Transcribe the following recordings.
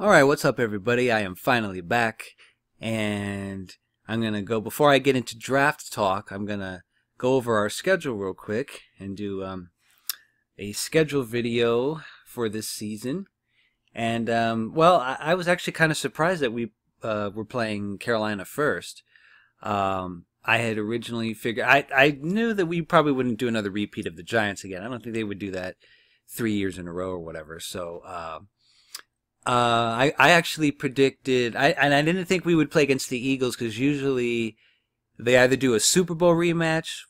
Alright, what's up everybody? I am finally back, and I'm gonna go, before I get into draft talk, I'm gonna go over our schedule real quick and do a schedule video for this season. And well, I was actually kind of surprised that we were playing Carolina first. I had originally figured, I knew that we probably wouldn't do another repeat of the Giants again. I don't think they would do that 3 years in a row or whatever. So I actually predicted, and I didn't think we would play against the Eagles because usually they either do a Super Bowl rematch,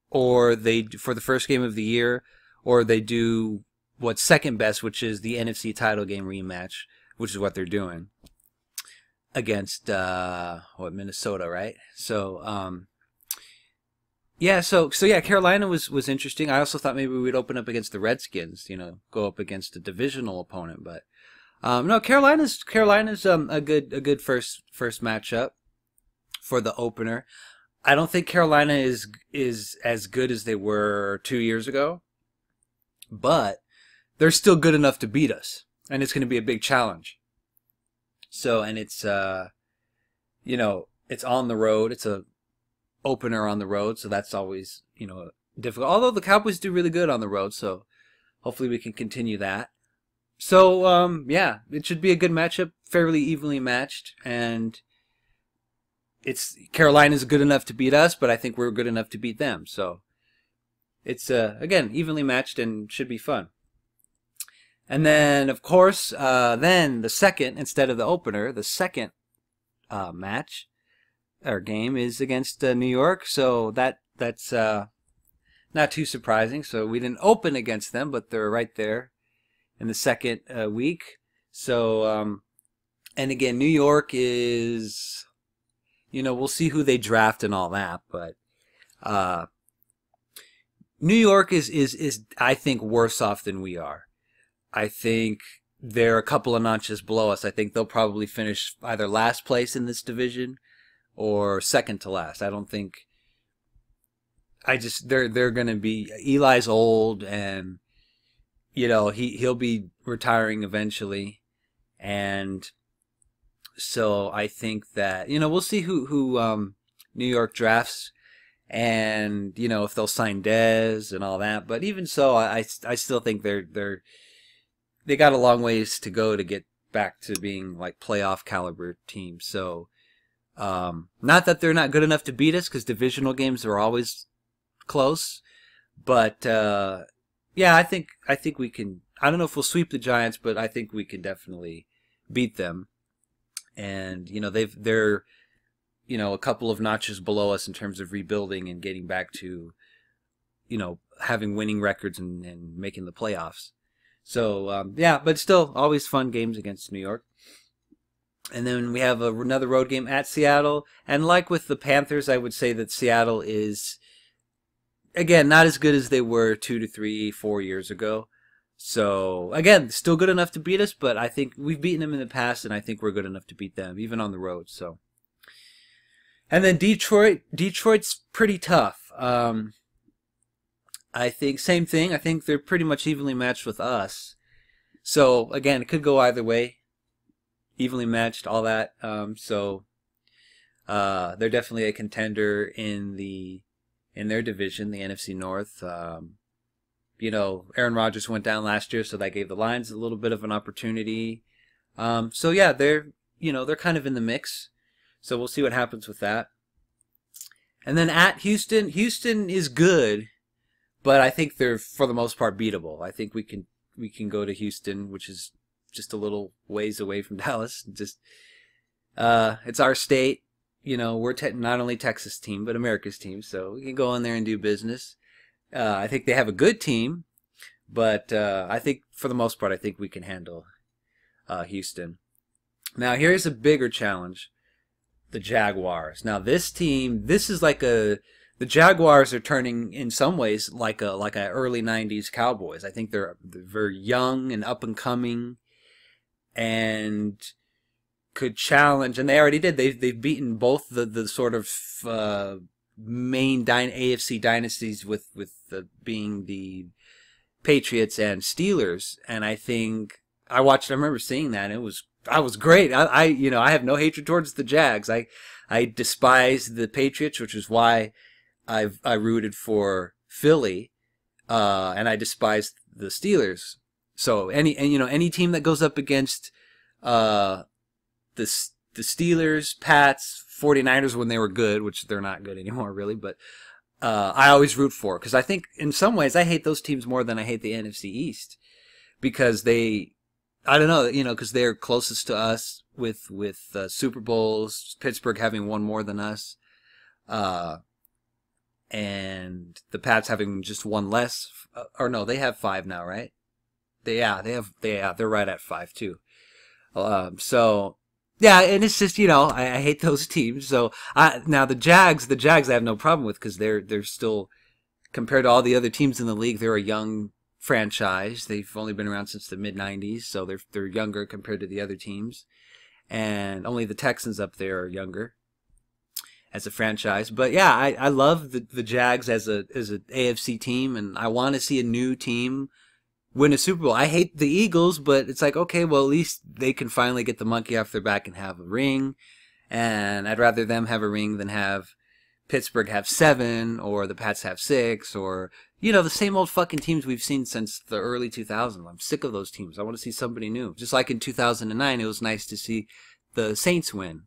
or they, for the first game of the year, or they do what's second best, which is the NFC title game rematch, which is what they're doing against Minnesota, right? So yeah, so yeah, Carolina was interesting. I also thought maybe we'd open up against the Redskins, go up against a divisional opponent, but no, Carolina's a good first matchup for the opener. I don't think Carolina is as good as they were 2 years ago, but they're still good enough to beat us, and it's going to be a big challenge. So, and it's it's on the road. It's a opener on the road, so that's always difficult. Although the Cowboys do really good on the road, so hopefully we can continue that. So, yeah, it should be a good matchup, fairly evenly matched, and Carolina's good enough to beat us, but I think we're good enough to beat them. So it's, again, evenly matched and should be fun. And then, of course, then the second, instead of the opener, the second match or game is against New York. So that's not too surprising. So we didn't open against them, but they're right there in the second week. So, and again, New York is, we'll see who they draft and all that, but New York is I think worse off than we are. I think they're a couple of notches below us. I think they'll probably finish either last place in this division or second to last. I don't think. They're going to be, Eli's old, and he'll be retiring eventually, and so I think that we'll see who New York drafts, and if they'll sign Dez and all that. But even so, I still think they got a long ways to go to get back to being like playoff caliber teams. So not that they're not good enough to beat us, because divisional games are always close, but yeah, I think we can. I don't know if we'll sweep the Giants, but I think we can definitely beat them. And they're a couple of notches below us in terms of rebuilding and getting back to having winning records and making the playoffs. So yeah, but still always fun games against New York. And then we have another road game at Seattle, and like with the Panthers, I would say that Seattle is, again, not as good as they were 2 to 3, 4 years ago. So, again, still good enough to beat us, but I think we've beaten them in the past, and I think we're good enough to beat them, even on the road. So, and then Detroit's pretty tough. I think, same thing. I think they're pretty much evenly matched with us. So, again, it could go either way. Evenly matched, all that. So, they're definitely a contender in their division, the NFC North. Aaron Rodgers went down last year, so that gave the Lions a little bit of an opportunity. So yeah, they're kind of in the mix. So we'll see what happens with that. And then at Houston is good, but I think they're, for the most part, beatable. I think we can go to Houston, which is just a little ways away from Dallas. Just it's our state. We're not only Texas team, but America's team, so we can go in there and do business. I think they have a good team, but I think for the most part, I think we can handle Houston. Now, here's a bigger challenge: the Jaguars. Now, this is like the Jaguars are turning in some ways like a early '90s Cowboys. I think they're very young and up and coming, and could challenge, and they already did. They've beaten both the sort of main AFC dynasties with being the Patriots and Steelers, and I think I watched. I remember seeing that. And I was great. I have no hatred towards the Jags. I despise the Patriots, which is why I rooted for Philly, and I despise the Steelers. So any team that goes up against uh, the Steelers, Pats, 49ers when they were good, which they're not good anymore really, but I always root for, because I think in some ways I hate those teams more than I hate the NFC East, because I don't know, because they're closest to us with Super Bowls, Pittsburgh having one more than us, uh, and the Pats having just one less, or no, they have five now, right? They're right at five too. So yeah, and it's just I hate those teams. So now the Jags I have no problem with, because they're still, compared to all the other teams in the league, they're a young franchise. They've only been around since the mid '90s, so they're younger compared to the other teams, and only the Texans up there are younger as a franchise. But yeah, I love the Jags as a AFC team, and I want to see a new team win a Super Bowl. I hate the Eagles, but it's like, okay, well, at least they can finally get the monkey off their back and have a ring. And I'd rather them have a ring than have Pittsburgh have 7, or the Pats have 6, or, the same old fucking teams we've seen since the early 2000s. I'm sick of those teams. I want to see somebody new. Just like in 2009, it was nice to see the Saints win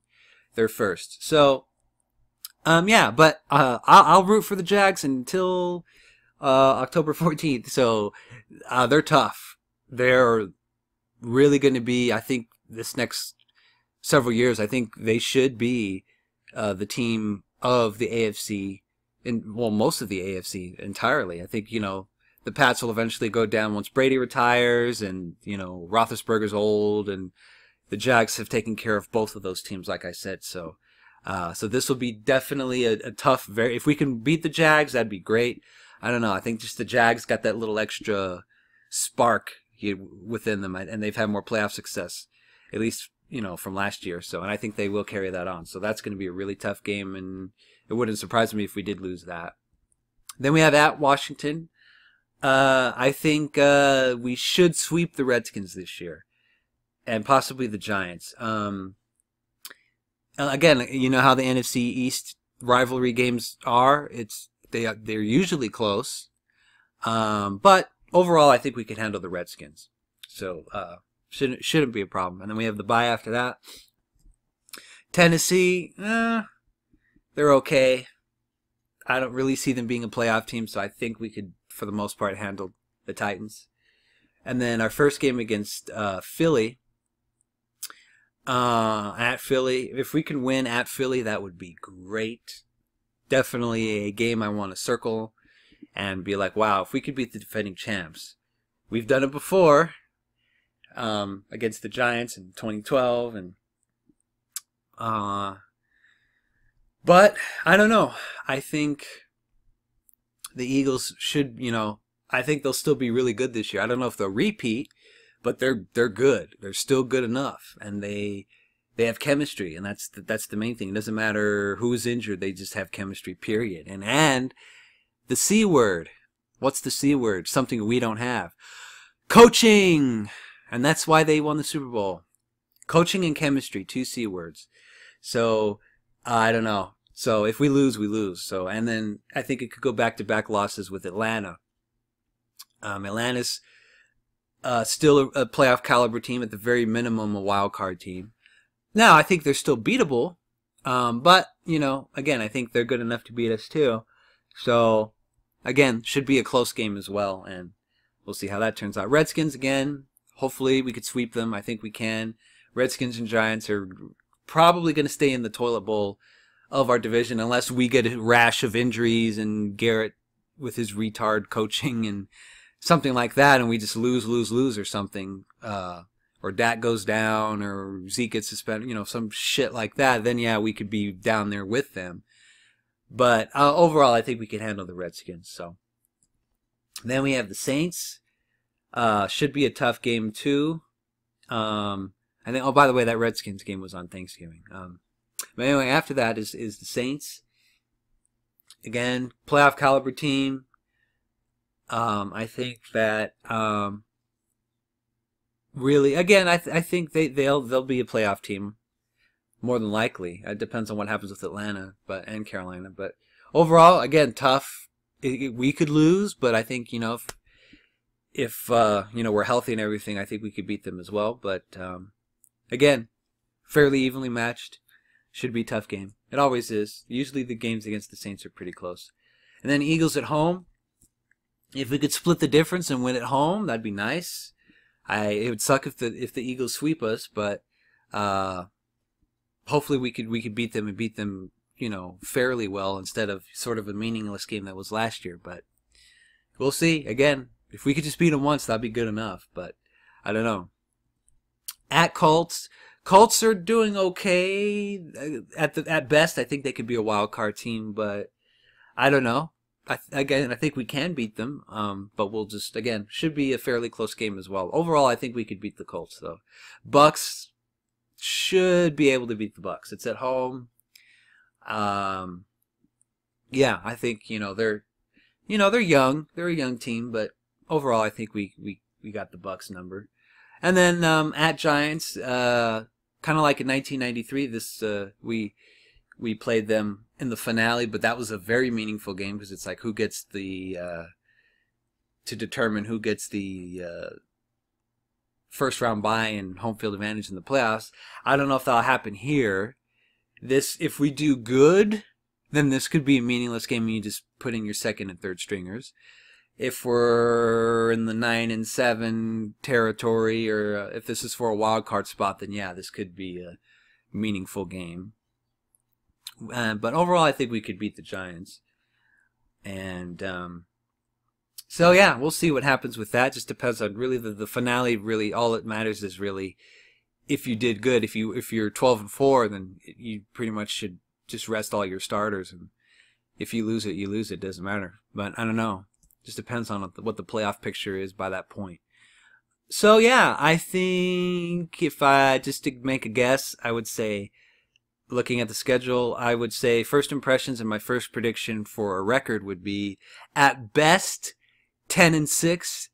their first. So, yeah, but I'll root for the Jags until October 14th. So they're tough. They're really going to be, I think, this next several years, I think they should be the team of the AFC, most of the AFC entirely. I think, the Pats will eventually go down once Brady retires, and, Roethlisberger's old, and the Jags have taken care of both of those teams, like I said. So this will be definitely a tough, if we can beat the Jags, that'd be great. I don't know. I think just the Jags got that little extra spark within them, and they've had more playoff success, at least, from last year. So, and I think they will carry that on. So that's going to be a really tough game, and it wouldn't surprise me if we did lose that. Then we have at Washington. I think we should sweep the Redskins this year, and possibly the Giants. Again, you know how the NFC East rivalry games are. They're usually close, but overall, I think we can handle the Redskins. So shouldn't be a problem. And then we have the bye after that. Tennessee, they're okay. I don't really see them being a playoff team, so I think we could, for the most part, handle the Titans. And then our first game against Philly. At Philly, if we can win at Philly, that would be great. Definitely a game I want to circle and be like, wow, if we could beat the defending champs. We've done it before, against the Giants in 2012, and but I don't know. I think the Eagles should, I think they'll still be really good this year. I don't know if they'll repeat, but they're good. They're still good enough, and they have chemistry, and that's the main thing. It doesn't matter who's injured; they just have chemistry. Period. And the C word. What's the C word? Something we don't have. Coaching, and that's why they won the Super Bowl. Coaching and chemistry, 2 C words. So I don't know. So if we lose, we lose. So, and then I think it could go back-to-back losses with Atlanta. Atlanta's still a playoff caliber team, at the very minimum a wild card team. Now, I think they're still beatable, but, again, I think they're good enough to beat us too. So, again, should be a close game as well, and we'll see how that turns out. Redskins, again, hopefully we could sweep them. I think we can. Redskins and Giants are probably going to stay in the toilet bowl of our division unless we get a rash of injuries and Garrett with his retard coaching and something like that, and we just lose or something, or Dak goes down, or Zeke gets suspended, some shit like that. Then yeah, we could be down there with them. But overall, I think we can handle the Redskins. So then we have the Saints. Should be a tough game too. I think. Oh, by the way, that Redskins game was on Thanksgiving. But anyway, after that is the Saints. Again, playoff caliber team. I think that really, again, I think they'll be a playoff team more than likely. It depends on what happens with Atlanta, and Carolina. But overall, again, tough. We could lose, but I think if we're healthy and everything, I think we could beat them as well. But again, fairly evenly matched. Should be a tough game. It always is. Usually the games against the Saints are pretty close. And then Eagles at home. If we could split the difference and win at home, that'd be nice. It would suck if the Eagles sweep us, but hopefully we could beat them and beat them, fairly well instead of sort of a meaningless game that was last year. But we'll see. Again, if we could just beat them once, that'd be good enough. But I don't know. At Colts. Colts are doing okay. At best, I think they could be a wild card team, but I don't know. I think we can beat them, but we'll just, again, should be a fairly close game as well. Overall, I think we could beat the Colts, though. Bucks should be able to beat the Bucks. It's at home. Yeah, I think, they're young. They're a young team, but overall, I think we got the Bucks number. And then at Giants, kind of like in 1993, we played them in the finale, but that was a very meaningful game because it's like who gets the to determine who gets the first round bye and home field advantage in the playoffs. I don't know if that'll happen here. If we do good, then this could be a meaningless game and you just put in your second and third stringers. If we're in the 9-7 territory, or if this is for a wild card spot, then yeah, this could be a meaningful game. But overall, I think we could beat the Giants. And so yeah, we'll see what happens with that. Just depends on really the finale. Really, all that matters is really if you did good. If you're 12-4, then you pretty much should just rest all your starters. And if you lose it, you lose it. Doesn't matter. But I don't know. Just depends on what the playoff picture is by that point. So yeah, I think if I just to make a guess, I would say, looking at the schedule, I would say first impressions and my first prediction for a record would be at best 10-6,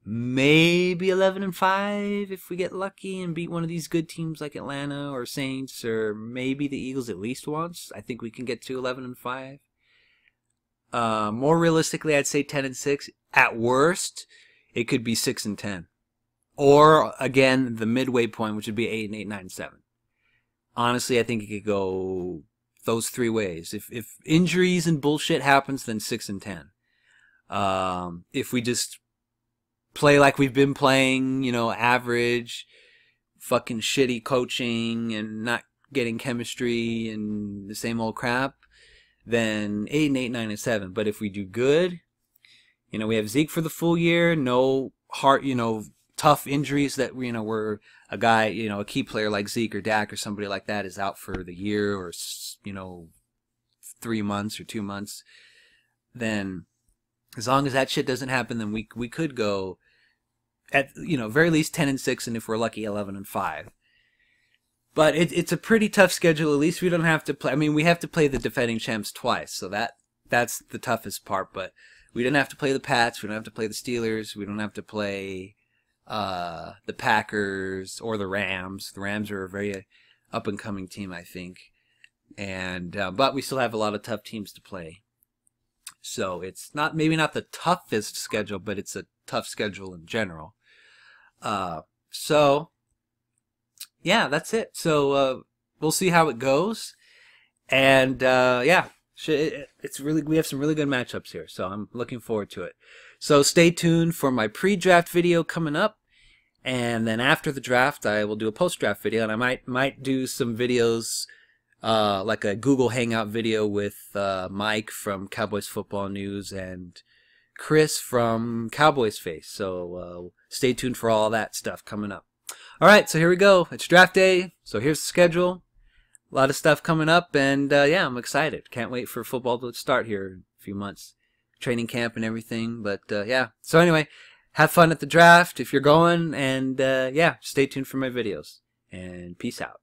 maybe 11-5 if we get lucky and beat one of these good teams like Atlanta or Saints or maybe the Eagles at least once. I think we can get to 11-5. More realistically, I'd say 10-6. At worst, it could be 6-10, or again the midway point, which would be 8-8, 9-7. Honestly, I think it could go those three ways. If injuries and bullshit happens, then 6-10. If we just play like we've been playing, average, fucking shitty coaching and not getting chemistry and the same old crap, then 8-8, 9-7. But if we do good, we have Zeke for the full year, no heart, tough injuries that we're a guy, a key player like Zeke or Dak or somebody like that is out for the year or 3 months or 2 months, then as long as that shit doesn't happen, then we could go at very least 10-6, and if we're lucky 11-5. But it's a pretty tough schedule. At least we don't have to play. I mean, we have to play the defending champs twice, so that's the toughest part. But we don't have to play the Pats. We don't have to play the Steelers. We don't have to play the Packers or the Rams. The Rams are a very up and coming team, I think, and but we still have a lot of tough teams to play. So it's maybe not the toughest schedule, but it's a tough schedule in general. So yeah, that's it. So we'll see how it goes, and yeah, it's really, we have some really good matchups here. So I'm looking forward to it. So stay tuned for my pre-draft video coming up, and then after the draft, I will do a post-draft video, and I might do some videos like a Google Hangout video with Mike from Cowboys Football News and Chris from Cowboys Face. So stay tuned for all that stuff coming up. All right, so here we go. It's draft day, so here's the schedule. A lot of stuff coming up, and yeah, I'm excited. Can't wait for football to start here in a few months. Training camp and everything, but yeah. So anyway, have fun at the draft if you're going, and yeah, stay tuned for my videos, and peace out.